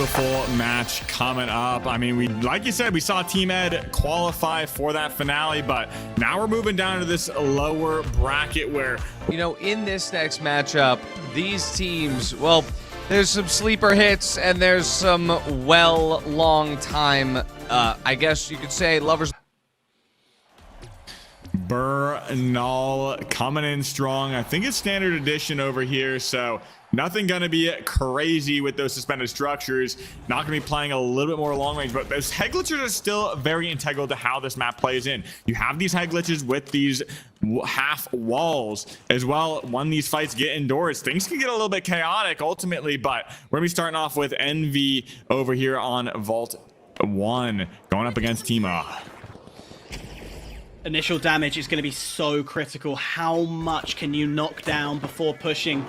beautiful match coming up. I mean, like you said, we saw Team Ed qualify for that finale, but now we're moving down to this lower bracket where, you know, in this next matchup, these teams, well, there's some sleeper hits and there's some long time, I guess you could say, lovers. Bernal coming in strong. I think it's standard edition over here, so nothing gonna be crazy with those suspended structures. Not gonna be playing a little bit more long range, but those head glitches are still very integral to how this map plays in. You have these head glitches with these half walls as well. When these fights get indoors, things can get a little bit chaotic ultimately, but we're gonna be starting off with Envy over here on Vault 1 going up against Team A. Initial damage is going to be so critical. How much can you knock down before pushing?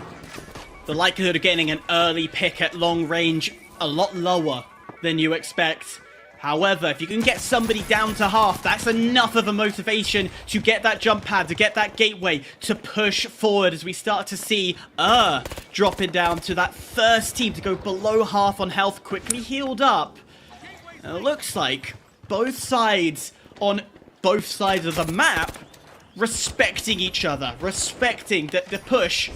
The likelihood of getting an early pick at long range a lot lower than you expect. However, if you can get somebody down to half, that's enough of a motivation to get that jump pad, to get that gateway, to push forward as we start to see dropping down to that first team to go below half on health, quickly healed up. And it looks like both sides on both sides of the map respecting each other, respecting that the push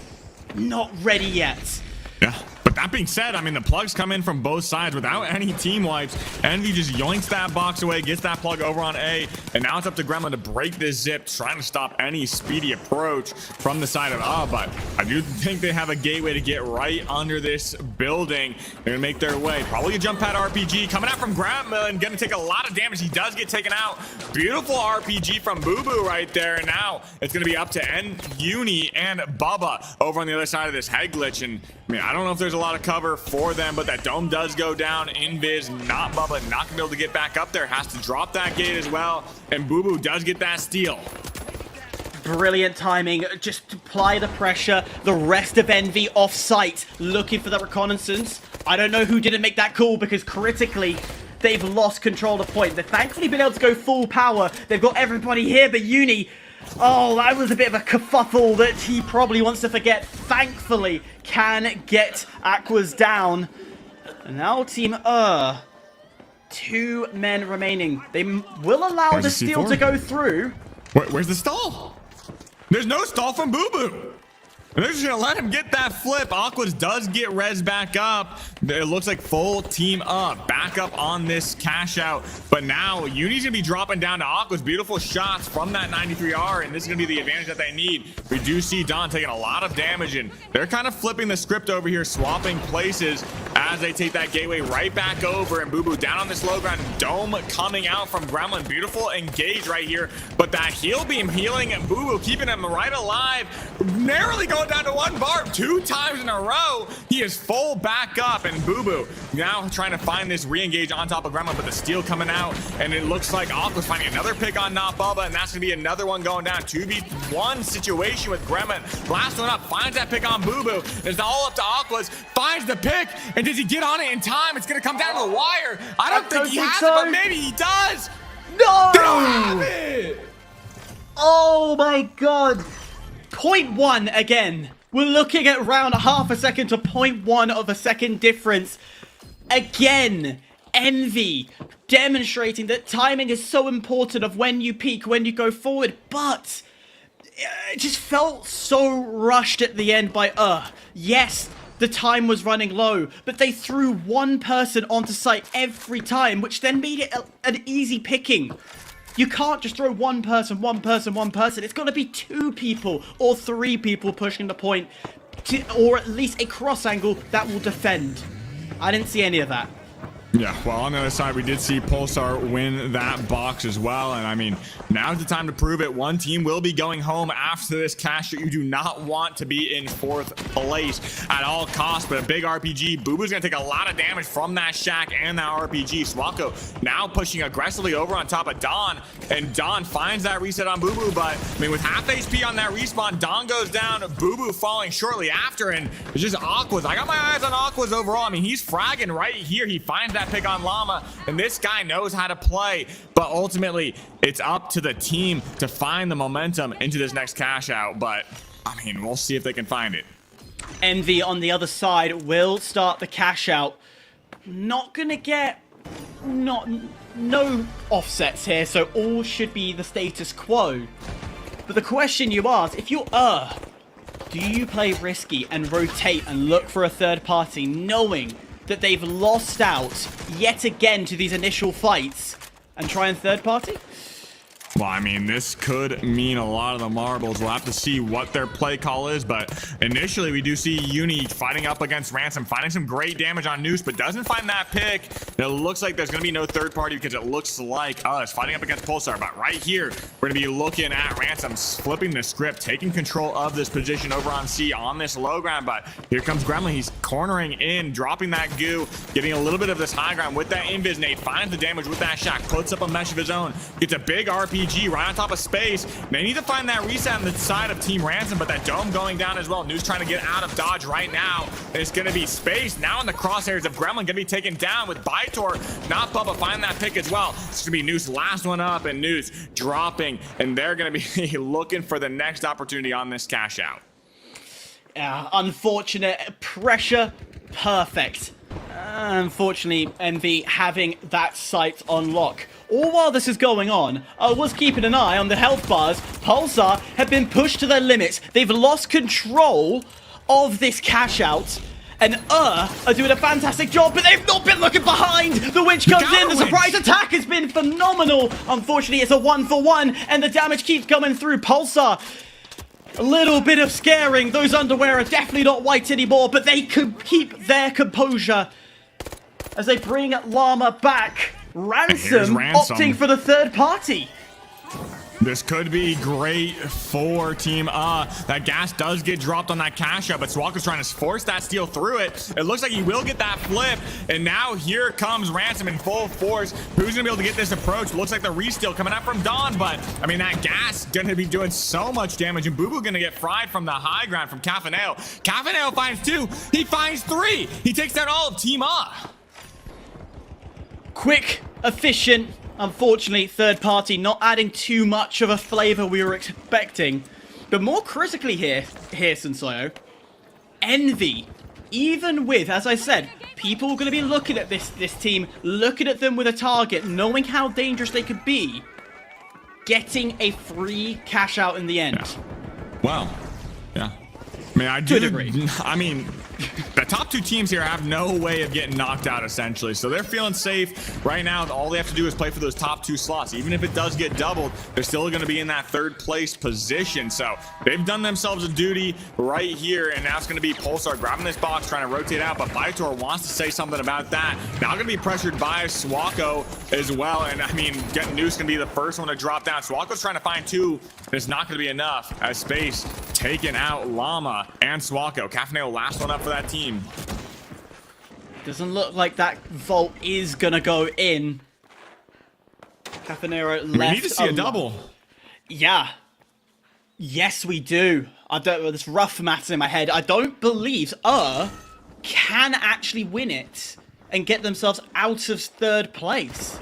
not ready yet. Yeah, but that being said, I mean, the plugs come in from both sides without any team wipes. Envy just yoinks that box away, gets that plug over on A, and now it's up to Gremlin to break this zip, trying to stop any speedy approach from the side of A. But I do think they have a gateway to get right under this building. They're gonna make their way. Probably a jump pad RPG coming out from Gremlin, gonna take a lot of damage. He does get taken out. Beautiful RPG from Boo Boo right there. And now it's gonna be up to Uni and Bubba over on the other side of this head glitch. And I mean, I don't know if there's a lot of cover for them, but that dome does go down. Invis, not Bubba, not gonna be able to get back up there. Has to drop that gate as well. And Boo Boo does get that steal. Brilliant timing, just apply the pressure. The rest of Envy off site, looking for the reconnaissance. I don't know who didn't make that call, because critically, they've lost control of the point. They've thankfully been able to go full power. They've got everybody here, but Uni, oh, that was a bit of a kerfuffle that he probably wants to forget. Thankfully, can get Aquas down. And now Team 2 men remaining. They will allow the steal to go through. Where's the stall? There's no stall from Boo Boo. They're just gonna let him get that flip. Aquas does get res back up. It looks like full team up, back up on this cash out. But now Uni's gonna be dropping down to Aquas. Beautiful shots from that 93R, and this is gonna be the advantage that they need. We do see Don taking a lot of damage, and they're kind of flipping the script over here, swapping places as they take that gateway right back over. And Boo Boo down on this low ground. Dome coming out from Gremlin. Beautiful engage right here, but that heal beam healing and Boo Boo keeping him right alive. Narrowly going down to one bar 2 times in a row. He is full back up, and Boo Boo now trying to find this re-engage on top of Gremlin, but the steal coming out, and it looks like Aqua's finding another pick on Not Bubba, and that's gonna be another one going down. 2v1 situation with Gremlin. Last one up, finds that pick on Boo Boo. It's all up to Aquas, finds the pick, and does he get on it in time? It's gonna come down to the wire. I don't think he has it, but maybe he does. No! They don't have it! Oh my god. 0.1 again. We're looking at around half a second to 0.1 of a second difference. Again, Envy demonstrating that timing is so important of when you peak, when you go forward, but it just felt so rushed at the end by Yes, the time was running low, but they threw one person onto site every time, which then made it an easy picking. You can't just throw one person. It's got to be 2 people or 3 people pushing the point, or at least a cross angle that will defend. I didn't see any of that. Yeah, well, on the other side, we did see Pulsar win that box as well. And I mean, now's the time to prove it. One team will be going home after this cash. You do not want to be in 4th place at all costs, but a big RPG. Boo Boo's going to take a lot of damage from that Shack and that RPG. Swako now pushing aggressively over on top of Don, and Don finds that reset on Boo Boo, but I mean, with half HP on that respawn, Don goes down, Boo Boo falling shortly after, and it's just Aquas. I got my eyes on Aquas overall. I mean, he's fragging right here. He finds that pick on Llama, and this guy knows how to play, but ultimately it's up to the team to find the momentum into this next cash out. But I mean, we'll see if they can find it. Envy on the other side will start the cash out. not gonna get no offsets here, so all should be the status quo. But the question you ask, if you're do you play risky and rotate and look for a third party, knowing that they've lost out yet again to these initial fights, and try and third party? Well, I mean, this could mean a lot of the marbles. We'll have to see what their play call is, but initially we do see Uni fighting up against Ransom, finding some great damage on Noose, but doesn't find that pick. It looks like there's going to be no third party because it looks like us fighting up against Pulsar, but right here, we're going to be looking at Ransom flipping the script, taking control of this position over on C on this low ground, but here comes Gremlin. He's cornering in, dropping that goo, getting a little bit of this high ground with that invis nade, finds the damage with that shot, puts up a mesh of his own, gets a big RPG right on top of space. They need to find that reset on the side of Team Ransom, but that dome going down as well. Noose trying to get out of dodge right now. It's going to be space now in the crosshairs of Gremlin, going to be taken down with Bytor. Not Bubba find that pick as well. It's going to be Noose last one up, and Noose dropping, and they're going to be looking for the next opportunity on this cash out. Yeah, unfortunate pressure, perfect. Unfortunately, MV having that site on lock. All while this is going on, I was keeping an eye on the health bars. Pulsar have been pushed to their limits. They've lost control of this cash out. And are doing a fantastic job, but they've not been looking behind. The Witch comes in. The surprise attack has been phenomenal. Unfortunately, it's a 1-for-1, and the damage keeps coming through. Pulsar, a little bit of scaring. Those underwear are definitely not white anymore, but they could keep their composure as they bring Llama back. Ransom opting for the third party. This could be great for Team That gas does get dropped on that cash out, but Swalker's trying to force that steal through it. It looks like he will get that flip, and now here comes Ransom in full force. Who's gonna be able to get this approach? Looks like the re-steal coming out from Dawn, but I mean, that gas gonna be doing so much damage, and Boo Boo gonna get fried from the high ground from Cafaneo. Cafaneo finds 2, he finds 3. He takes down all of Team Quick, efficient. Unfortunately, third party not adding too much of a flavor we were expecting. But more critically here, Sensoyo, Envy. Even with, as I said, people are going to be looking at this team, looking at them with a target, knowing how dangerous they could be, getting a free cash out in the end. Yeah. Well, yeah. I mean, I do agree. I mean, the top 2 teams here have no way of getting knocked out, essentially. So they're feeling safe right now. All they have to do is play for those top 2 slots. Even if it does get doubled, they're still going to be in that third place position. So they've done themselves a duty right here. And now it's going to be Pulsar grabbing this box, trying to rotate out. But Bytor wants to say something about that. Now going to be pressured by Swako as well. And I mean, getting Noose going to be the first one to drop down. Swako's trying to find 2. It's not going to be enough as Space taking out Llama and Swako. Cafaneo last one up for that team. Doesn't look like that vault is gonna go in. Cafanero left. We need to see a double. Yeah. Yes, we do. I don't. This rough maths in my head. I don't believe can actually win it and get themselves out of third place.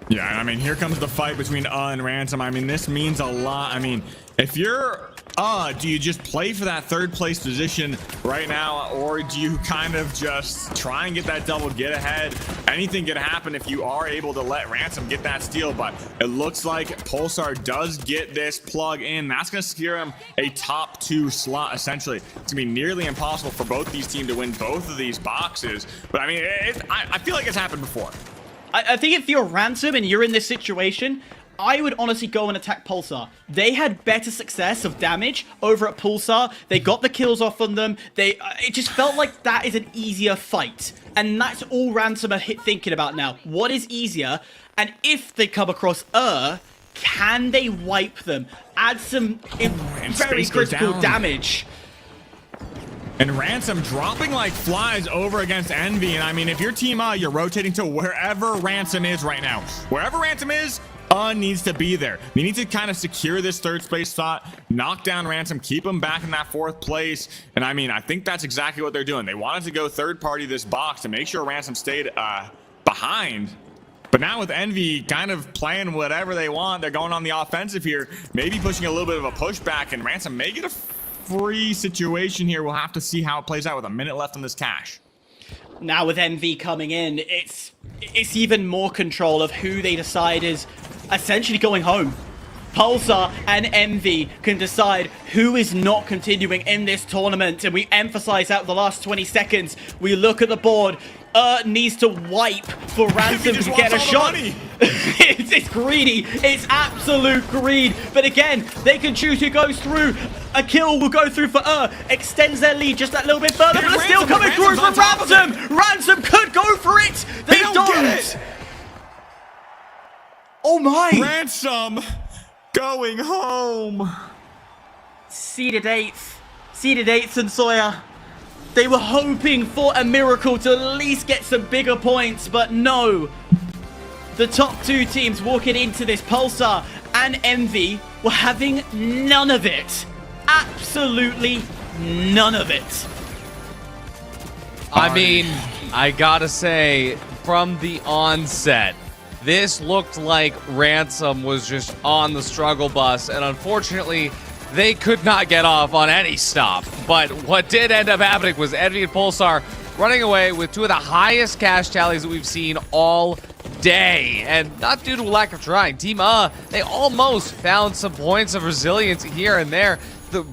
Yeah, I mean, here comes the fight between and Ransom. I mean, this means a lot. I mean, if you're do you just play for that third place position right now, or do you kind of just try and get that double, get ahead? Anything can happen if you are able to let Ransom get that steal, but it looks like Pulsar does get this plug in. That's going to secure him a top 2 slot, essentially. It's going to be nearly impossible for both these teams to win both of these boxes, but I mean, I feel like it's happened before. I think if you're Ransom and you're in this situation, I would honestly go and attack Pulsar. They had better success of damage over at Pulsar. They got the kills off on them. It just felt like that is an easier fight. And that's all Ransom are thinking about now. What is easier? And if they come across can they wipe them? Add some very critical damage. And Ransom dropping like flies over against Envy. And I mean, if you're Team you're rotating to wherever Ransom is right now. Wherever Ransom is, needs to be there. You need to kind of secure this third place spot, knock down Ransom, keep him back in that 4th place. And I mean, I think that's exactly what they're doing. They wanted to go third party this box to make sure Ransom stayed behind. But now with Envy kind of playing whatever they want, they're going on the offensive here, maybe pushing a little bit of a pushback, and Ransom may get a free situation here. We'll have to see how it plays out with a minute left on this cash. Now with MV coming in, it's even more control of who they decide is essentially going home. Pulsar and Envy can decide who is not continuing in this tournament, and we emphasize out the last 20 seconds. We look at the board. Needs to wipe for Ransom to get a shot. It's greedy. It's absolute greed. But again, they can choose who goes through. A kill will go through for extends their lead just that little bit further, but they're still coming through for Ransom. Ransom could go for it. They don't. Get it. Oh my. Ransom going home. Seeded 8th and Sawyer. They were hoping for a miracle to at least get some bigger points, but no. The top 2 teams walking into this, Pulsar and Envy, were having none of it. Absolutely none of it. I mean, I gotta say, from the onset, this looked like Ransom was just on the struggle bus, and unfortunately, they could not get off on any stop. But what did end up happening was Envy and Pulsar running away with 2 of the highest cash tallies that we've seen all day. And not due to a lack of trying. Team they almost found some points of resilience here and there.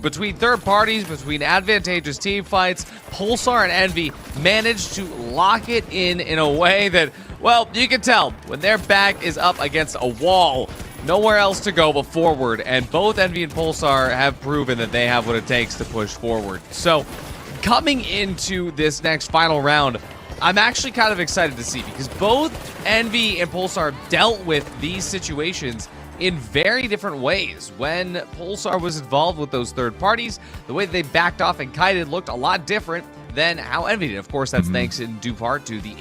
Between third parties, between advantageous team fights, Pulsar and Envy managed to lock it in a way that, well, you can tell when their back is up against a wall, nowhere else to go but forward, and both Envy and Pulsar have proven that they have what it takes to push forward. So, coming into this next final round, I'm actually kind of excited to see, because both Envy and Pulsar dealt with these situations in very different ways. When Pulsar was involved with those third parties, the way they backed off and kited looked a lot different than how Envy did. Of course, that's thanks in due part to the